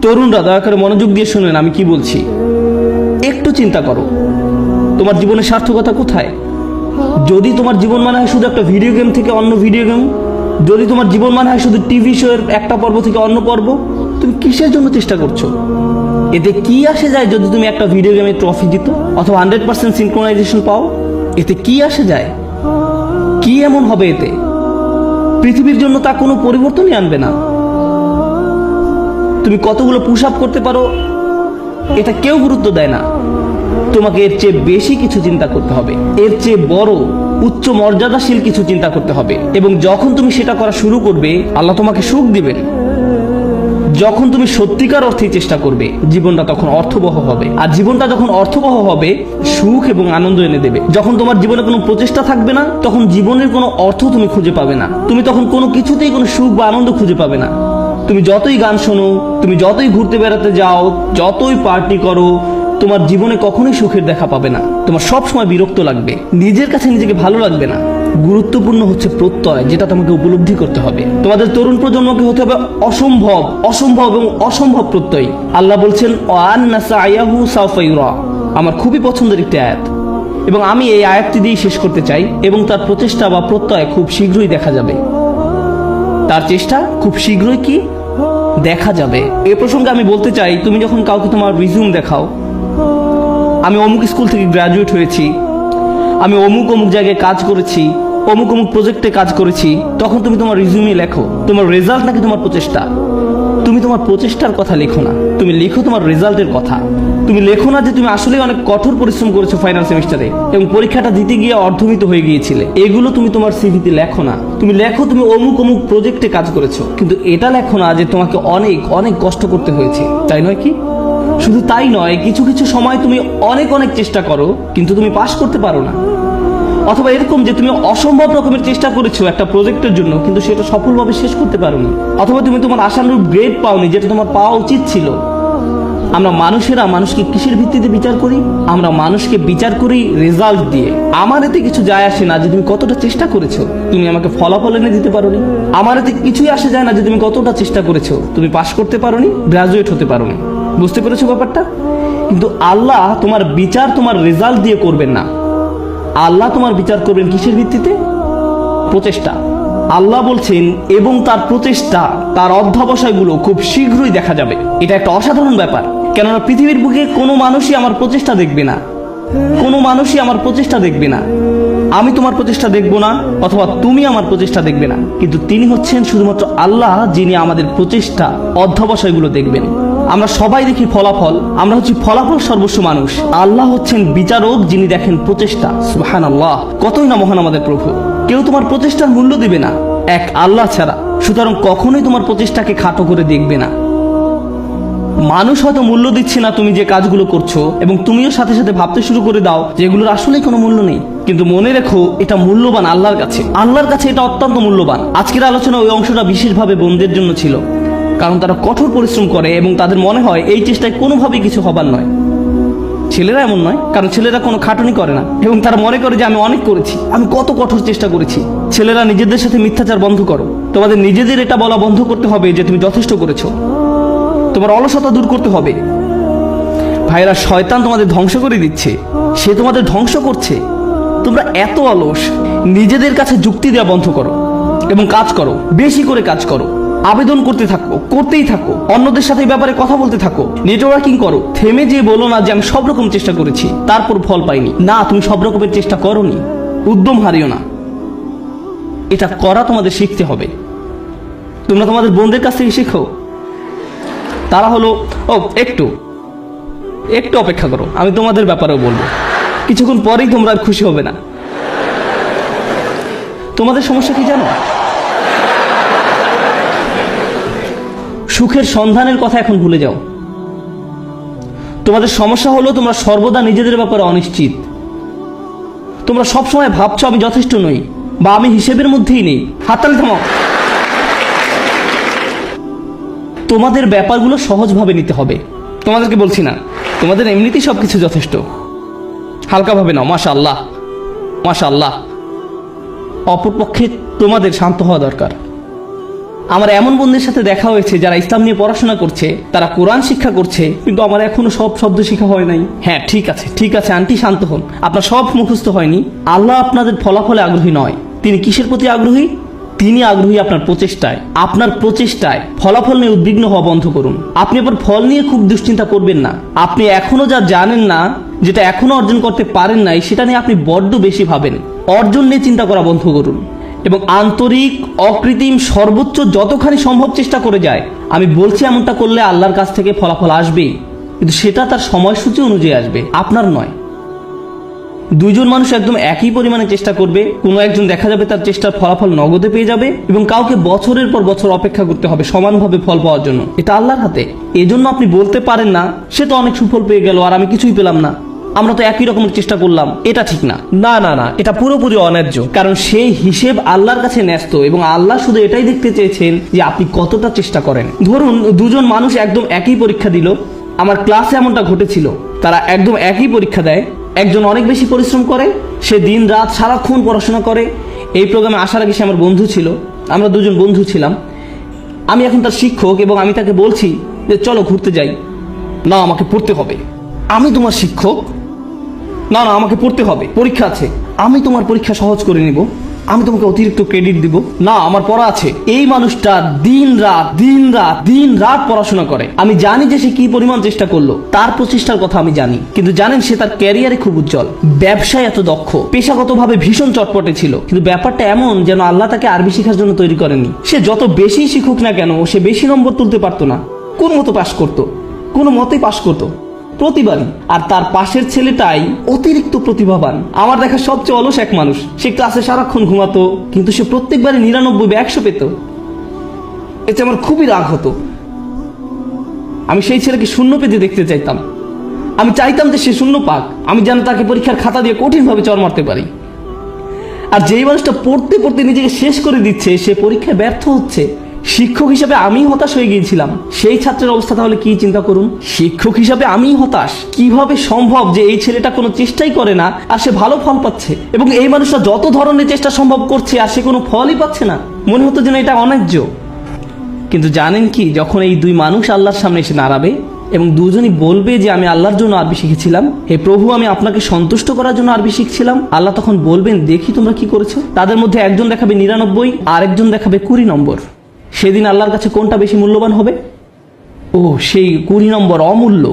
তরুণরা দয়া করে মনোযোগ দিয়ে শুনেন আমি কি বলছি। একটু চিন্তা করো, তোমার জীবনের সার্থকতা কোথায়? যদি তোমার জীবন মানে হয় শুধু একটা ভিডিও গেম থেকে অন্য ভিডিও গেম, যদি তোমার জীবন মানে হয় শুধু টিভি শো এর একটা পর্ব থেকে অন্য পর্ব, তুমি কিসের জন্য চেষ্টা করছো? এতে কি আসে যায় যদি তুমি একটা ভিডিও গেমে ট্রফি জিতো অথবা 100% সিনক্রোনাইজেশন পাও? এতে কি আসে যায়? কি এমন হবে এতে? পৃথিবীর জন্য তা কোনো পরিবর্তনই আনবে না। তুমি কতগুলো পুশ আপ করতে পারো এটা কেউ গুরুত্ব দেয় না। তোমাকে এর চেয়ে বেশি কিছু চিন্তা করতে হবে, এর চেয়ে বড় উচ্চ মর্যাদাশীল কিছু চিন্তা করতে হবে। এবং যখন তুমি সেটা করা শুরু করবে, আল্লাহ তোমাকে সুখ দিবেন। যখন তুমি সত্যিকার অর্থে চেষ্টা করবে, জীবনটা তখন অর্থবহ হবে। আর জীবনটা যখন অর্থবহ হবে, সুখ এবং আনন্দ এনে দেবে। যখন তোমার জীবনে কোনো প্রচেষ্টা থাকবে না, তখন জীবনের কোনো অর্থ তুমি খুঁজে পাবে না। তুমি তখন কোনো কিছুতেই কোনো সুখ বা আনন্দ খুঁজে পাবে না। তুমি যতই গান শোনো, তুমি যতই ঘুরতে বেড়াতে যাও, যতই পার্টি করো, তোমার জীবনে কখনোই সুখের দেখা পাবে না। তোমার সব সময় বিরক্ত লাগবে, নিজের কাছে নিজেকে ভালো লাগবে না। গুরুত্বপূর্ণ হচ্ছে প্রত্যয়, যেটা তোমাকে উপলব্ধি করতে হবে। তোমাদের তরুণ প্রজন্মকে হতে হবে অসম্ভব, অসম্ভব এবং অসম্ভব প্রত্যয়। আল্লাহ বলছেন ওয়ান্না সায়াহু সাওফা ইউরা। আমার খুবই পছন্দের একটি আয়াত, এবং আমি এই আয়াতটি দিয়ে শেষ করতে চাই। এবং তার প্রচেষ্টা বা প্রত্যয় খুব শীঘ্রই দেখা যাবে। তার চেষ্টা খুব শীঘ্রই কি দেখা যাবে। এ প্রসঙ্গে আমি বলতে চাই, তুমি যখন কাউকে তোমার রিজিউম দেখাও, আমি অমুক স্কুল থেকে গ্রাজুয়েট হয়েছি, আমি অমুক অমুক জায়গায় কাজ করেছি, অমুক অমুক প্রজেক্টে কাজ করেছি, তখন তুমি তোমার রিজিউমে লেখো তোমার রেজাল্ট নাকি তোমার প্রচেষ্টা। তুমি তোমার প্রচেষ্টার কথা লেখো না, তুমি লেখো তোমার রেজাল্টের কথা। তুমি লেখো না যে তুমি আসলে অনেক কঠোর পরিশ্রম করেছো ফাইনাল সেমিস্টারে এবং পরীক্ষাটা দিতে গিয়ে অর্ধমিত হয়ে গিয়েছিলে। এগুলো তুমি তোমার সিভিতে লেখো না। তুমি লেখো তুমি অমুক অমুক প্রজেক্টে কাজ করেছো, কিন্তু এটা লেখো না যে তোমাকে অনেক অনেক কষ্ট করতে হয়েছে। তাই নয় কি? শুধু তাই নয়, কিছু কিছু সময় তুমি অনেক অনেক চেষ্টা করো কিন্তু তুমি পাশ করতে পারো না। অথবা এরকম যে তুমি অসম্ভব রকমের চেষ্টা করেছো একটা প্রজেক্টের জন্য, কিন্তু সেটা সফলভাবে শেষ করতে পারোনি। অথবা তুমি তোমার আশানুরূপ গ্রেড পাওনি, যেটা তোমার পাওয়া উচিত ছিল। আমরা মানুষেরা মানুষকে কিসের ভিত্তিতে বিচার করি? আমরা মানুষকে বিচার করি রেজাল্ট দিয়ে। আমার এতে কিছু যায় আসে না যে তুমি কতটা চেষ্টা করেছো, তুমি আমাকে ফলাফল এনে দিতে পারোনি। আমার এতে কিছুই আসে যায় না যে তুমি কতটা চেষ্টা করেছো, তুমি পাশ করতে পারোনি, গ্রাজুয়েট হতে পারোনি। বুঝতে পেরেছো ব্যাপারটা? কিন্তু আল্লাহ তোমার বিচার তোমার রেজাল্ট দিয়ে করবেন না। আল্লাহ তোমার বিচার করবেন কিসের ভিত্তিতে? প্রচেষ্টা। আল্লাহ বলছেন এবং তার প্রচেষ্টা, তার অধ্যবসায়গুলো খুব শীঘ্রই দেখা যাবে। এটা একটা অসাধারণ ব্যাপার, কেননা পৃথিবীর বুকে কোনো মানুষই আমার প্রচেষ্টা দেখবে না, কোনো মানুষই আমার প্রচেষ্টা দেখবে না। আমি তোমার প্রচেষ্টা দেখবো না, অথবা তুমি আমার প্রচেষ্টা দেখবে না, কিন্তু তিনি হচ্ছেন শুধুমাত্র আল্লাহ, যিনি আমাদের প্রচেষ্টা অধ্যবসায়গুলো দেখবেন। আমরা সবাই দেখি ফলাফল, আমরা হচ্ছি ফলাফল সর্বস্ব মানুষ। আল্লাহ হচ্ছেন বিচারক, যিনি দেখেন প্রচেষ্টা। সুবহানাল্লাহ, কতই না মহান আমাদের প্রভু। কেউ তোমার প্রচেষ্টার মূল্য দিবে না এক আল্লাহ ছাড়া, সুতরাং কখনোই তোমার প্রচেষ্টাকে খাটো করে দেখবে না। মানুষ হয়তো মূল্য দিচ্ছে না তুমি যে কাজগুলো করছো, এবং তুমিও সাথে সাথে ভাবতে শুরু করে দাও যে এগুলোর আসলেই কোনো মূল্য নেই। কিন্তু মনে রেখো, এটা মূল্যবান আল্লাহর কাছে। আল্লাহর কাছে এটা অত্যন্ত মূল্যবান। আজকের আলোচনা ওই অংশটা বিশেষভাবে বোনদের জন্য ছিল, কারণ তারা কঠোর পরিশ্রম করে এবং তাদের মনে হয় এই চেষ্টায় কোনোভাবেই কিছু হবার নয়। ছেলেরা এমন নয়, কারণ ছেলেরা কোনো খাটুনি করে না এবং তারা মনে করে যে আমি অনেক করেছি, আমি কত কঠোর চেষ্টা করেছি। ছেলেরা নিজেদের সাথে মিথ্যাচার বন্ধ করো। তোমাদের নিজেদের এটা বলা বন্ধ করতে হবে যে তুমি যথেষ্ট করেছো। তোমার অলসতা দূর করতে হবে। ভাইরা, শয়তান তোমাদের ধ্বংস করে দিচ্ছে, সে তোমাদের ধ্বংস করছে। তোমরা এত অলস। নিজেদের কাছে যুক্তি দেওয়া বন্ধ করো এবং কাজ করো, বেশি করে কাজ করো, আবেদন করতে থাকো, করতেই থাকো, অন্যদের সাথে এই ব্যাপারে কথা বলতে থাকো, নেটওয়ার্কিং করো। থেমে যে বলো না যে আমি সব রকম চেষ্টা করেছি তারপর ফল পাইনি। না, তুমি সব রকমের চেষ্টা করোনি। উদ্যম হারিও না, এটা করা তোমাদের শিখতে হবে। তোমরা তোমাদের বোনদের কাছ থেকে শিখো। তারা হলো একটু একটু অপেক্ষা করো, আমি তোমাদের ব্যাপারেও বলবো। কিছুক্ষণ পরেই তোমরা আর খুশি হবে না। তোমাদের সমস্যা কি জানো? সুখের সন্ধানের কথা এখন ভুলে যাও। তোমাদের সমস্যা হলো তোমরা সর্বদা নিজেদের ব্যাপারে অনিশ্চিত। তোমরা সবসময় ভাবছো আমি যথেষ্ট নই, বা আমি হিসেবের মধ্যেই নেই। হাততালি থামাও। তোমাদের ব্যাপারগুলো সহজভাবে নিতে হবে। তোমাদেরকে বলছি না, তোমাদের এমনিতেই সবকিছু যথেষ্ট। হালকাভাবে নাও। মাশাআল্লাহ, মাশাআল্লাহ। অপরপক্ষে তোমাদের শান্ত হওয়া দরকার। আমার এমন বন্ধুদের সাথে দেখা হয়েছে যারা ইসলাম নিয়ে পড়াশোনা করছে, তারা কোরআন শিক্ষা করছে, কিন্তু আমার এখনো সব শব্দ শিক্ষা হয় নাই। হ্যাঁ ঠিক আছে আন্টি, শান্ত হন, আপনার সব মুখস্থ হয়নি। আল্লাহ আপনাদের ফলাফলে আগ্রহী নয়। তিনি কিসের প্রতি আগ্রহী? তিনি আগ্রহী আপনার প্রচেষ্টায়। আপনার প্রচেষ্টায় ফলাফল নিয়ে উদ্বিগ্ন হওয়া বন্ধ করুন। আপনি আবার ফল নিয়ে খুব দুশ্চিন্তা করবেন না। আপনি এখনো যা জানেন না, যেটা এখনো অর্জন করতে পারেন নাই, সেটা নিয়ে আপনি বড্ড বেশি ভাবেন। অর্জন নিয়ে চিন্তা করা বন্ধ করুন এবং আন্তরিক, অকৃত্রিম, সর্বোচ্চ যতখানি সম্ভব চেষ্টা করে যায়। আমি বলছি এমনটা করলে আল্লাহর কাছ থেকে ফলাফল আসবেই, কিন্তু সেটা তার সময়সূচি অনুযায়ী আসবে, আপনার নয়। দুইজন মানুষ একদম একই পরিমাণে চেষ্টা করবে, কোনো একজন দেখা যাবে তার চেষ্টার ফলাফল নগদে পেয়ে যাবে, এবং কাউকে বছরের পর বছর অপেক্ষা করতে হবে সমানভাবে ফল পাওয়ার জন্য। এটা আল্লাহর হাতে। এজন্য আপনি বলতে পারেন না সে তো অনেক সুফল পেয়ে গেল আর আমি কিছুই পেলাম না, আমরা তো একই রকমের চেষ্টা করলাম। এটা ঠিক না, না, এটা পুরোপুরি অন্যায্য। কারণ সেই হিসেব আল্লাহর কাছে ন্যস্ত, এবং আল্লাহ শুধু এটাই দেখতে চেয়েছেন যে আপনি কতটা চেষ্টা করেন। ধরুন দুজন মানুষ একদম একই পরীক্ষা দিল। আমার ক্লাসে এমনটা ঘটেছিল, তারা একদম একই পরীক্ষা দেয়। একজন অনেক বেশি পরিশ্রম করে, সে দিন রাত সারাক্ষণ পড়াশোনা করে। এই প্রোগ্রামে আসার আগে সে আমার বন্ধু ছিল, আমরা দুজন বন্ধু ছিলাম। আমি এখন তার শিক্ষক এবং আমি তাকে বলছি যে চলো ঘুরতে যাই। না, আমাকে পড়তে হবে। আমি তোমার শিক্ষক? না, আমাকে পড়তে হবে, পরীক্ষা আছে। আমি তোমার পরীক্ষা সহজ করে নিব, আমি তোমাকে অতিরিক্ত ক্রেডিট দিব। না, আমার পড়া আছে। এই মানুষটা দিন রাত পড়াশোনা করে। আমি জানি যে সে কি পরিমাণ চেষ্টা করলো, তার প্রচেষ্টার কথা আমি জানি। কিন্তু জানেন, সে তার ক্যারিয়ারে খুব উজ্জ্বল, ব্যবসায় এত দক্ষ, পেশাগতভাবে ভীষণ চটপটে ছিল। কিন্তু ব্যাপারটা এমন যেন আল্লাহ তাকে আরবি শেখার জন্য তৈরি করেননি। সে যত বেশি শিখুক না কেন, সে বেশি নম্বর তুলতে পারতো না। কোনো মতেই পাশ করতো প্রতিবারই। আর তার পাশের ছেলেটাই অতিরিক্ত প্রতিভাবান, আমার দেখা সবচেয়ে অলস এক মানুষ। সে ক্লাসে সারাক্ষণ ঘুমাতো, কিন্তু সে প্রত্যেকবারই 99/100 পেত। এতে আমার খুবই রাগ হতো। আমি সেই ছেলেকে শূন্য পেতে দেখতে চাইতাম। আমি চাইতাম যে সে শূন্য পাক, আমি যেন তাকে পরীক্ষার খাতা দিয়ে কঠিনভাবে চড় মারতে পারি। আর যেই মানুষটা পড়তে পড়তে নিজেকে শেষ করে দিচ্ছে, সে পরীক্ষায় ব্যর্থ হচ্ছে। শিক্ষক হিসাবে আমি হতাশ হয়ে গিয়েছিলাম। সেই ছাত্রের অবস্থা তাহলে কি চিন্তা করুন। শিক্ষক হিসাবে আমি হতাশ। কিভাবে সম্ভব যে এই ছেলেটা কোনো চেষ্টাই করে না আর সে ভালো ফল পাচ্ছে, এবং এই মানুষটা যত ধরনের চেষ্টা সম্ভব করছে আর সে কোনো ফলই পাচ্ছে না। মনে হতো যেন এটা অন্যায্য। কিন্তু জানেন কি, যখন এই দুই মানুষ আল্লাহর সামনে এসে দাঁড়াবে এবং দুজনই বলবে যে আমি আল্লাহর জন্য আরবি শিখেছিলাম, হে প্রভু, আমি আপনাকে সন্তুষ্ট করার জন্য আরবি শিখছিলাম, আল্লাহ তখন বলবেন, দেখি তোমরা কি করেছো। তাদের মধ্যে একজন দেখাবে 99 আর একজন দেখাবে 20 নম্বর। সেদিন আল্লাহর কাছে কোনটা বেশি মূল্যবান হবে? সেই 20 নম্বর অমূল্য।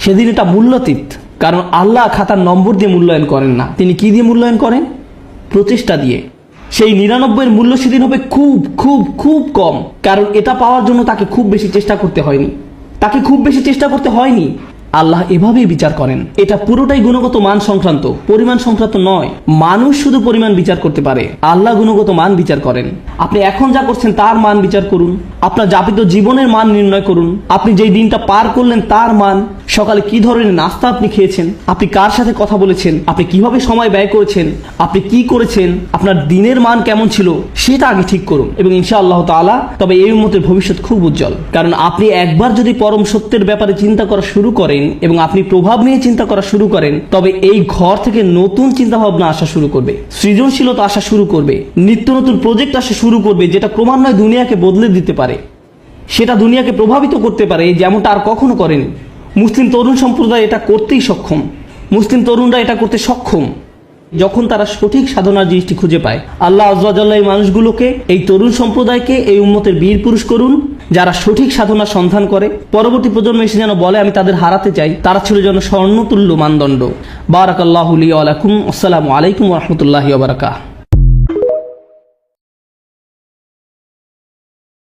সেদিন এটা মূল্যাতীত। কারণ আল্লাহ খাতার নম্বর দিয়ে মূল্যায়ন করেন না। তিনি কি দিয়ে মূল্যায়ন করেন? প্রচেষ্টা দিয়ে। সেই 99 এর মূল্য সেদিন হবে খুব খুব খুব কম। কারণ এটা পাওয়ার জন্য তাকে খুব বেশি চেষ্টা করতে হয়নি। আল্লাহ এভাবেই বিচার করেন। এটা পুরোটাই গুণগত মান সংক্রান্ত, পরিমাণ সংক্রান্ত নয়। মানুষ শুধু পরিমাণ বিচার করতে পারে, আল্লাহ গুণগত মান বিচার করেন। আপনি এখন যা করছেন তার মান বিচার করুন। আপনার যাপিত জীবনের মান নির্ণয় করুন। আপনি যেই দিনটা পার করলেন তার মান, সকালে কি ধরনের নাস্তা আপনি খেয়েছেন, আপনি কার সাথে কথা বলেছেন, আপনি কিভাবে সময় ব্যয় করেছেন, আপনি কি করেছেন, আপনার দিনের মান কেমন ছিল, সেটা আগে ঠিক করুন। এবং ইনশাআল্লাহ তাআলা তবে এই উম্মতের ভবিষ্যৎ খুব উজ্জ্বল। কারণ আপনি একবার যদি পরম সত্যের ব্যাপারে চিন্তা করা শুরু করেন এবং আপনি প্রভাব নিয়ে চিন্তা করা শুরু করেন, তবে এই ঘর থেকে নতুন চিন্তা ভাবনা আসা শুরু করবে, সৃজনশীলতা আসা শুরু করবে, নিত্য নতুন প্রজেক্ট আসা শুরু করবে, যেটা ক্রমান্বয়ে দুনিয়াকে বদলে দিতে পারে, সেটা দুনিয়াকে প্রভাবিত করতে পারে, যেমনটা আর কখনো করেনি। মুসলিম তরুণ সম্প্রদায় এটা করতেই সক্ষম। মুসলিম তরুণরা এটা করতে সক্ষম যখন তারা সঠিক সাধনার জিনিসটি খুঁজে পায়। আল্লাহ আযজা ওয়া জাল্লা এই মানুষগুলোকে, এই তরুণ সম্প্রদায়কে এই উম্মতের বীর পুরুষ করুন, যারা সঠিক সাধনার সন্ধান করে। পরবর্তী প্রজন্ম এসে যেন বলে আমি তাদের হারাতে চাই, তারা ছিল যেন স্বর্ণতুল্য মানদণ্ড। বারাকাল্লাহু লি ওয়া লাকুম। আসসালামু আলাইকুম ওয়া রাহমাতুল্লাহি ওয়া বারাকাতুহু।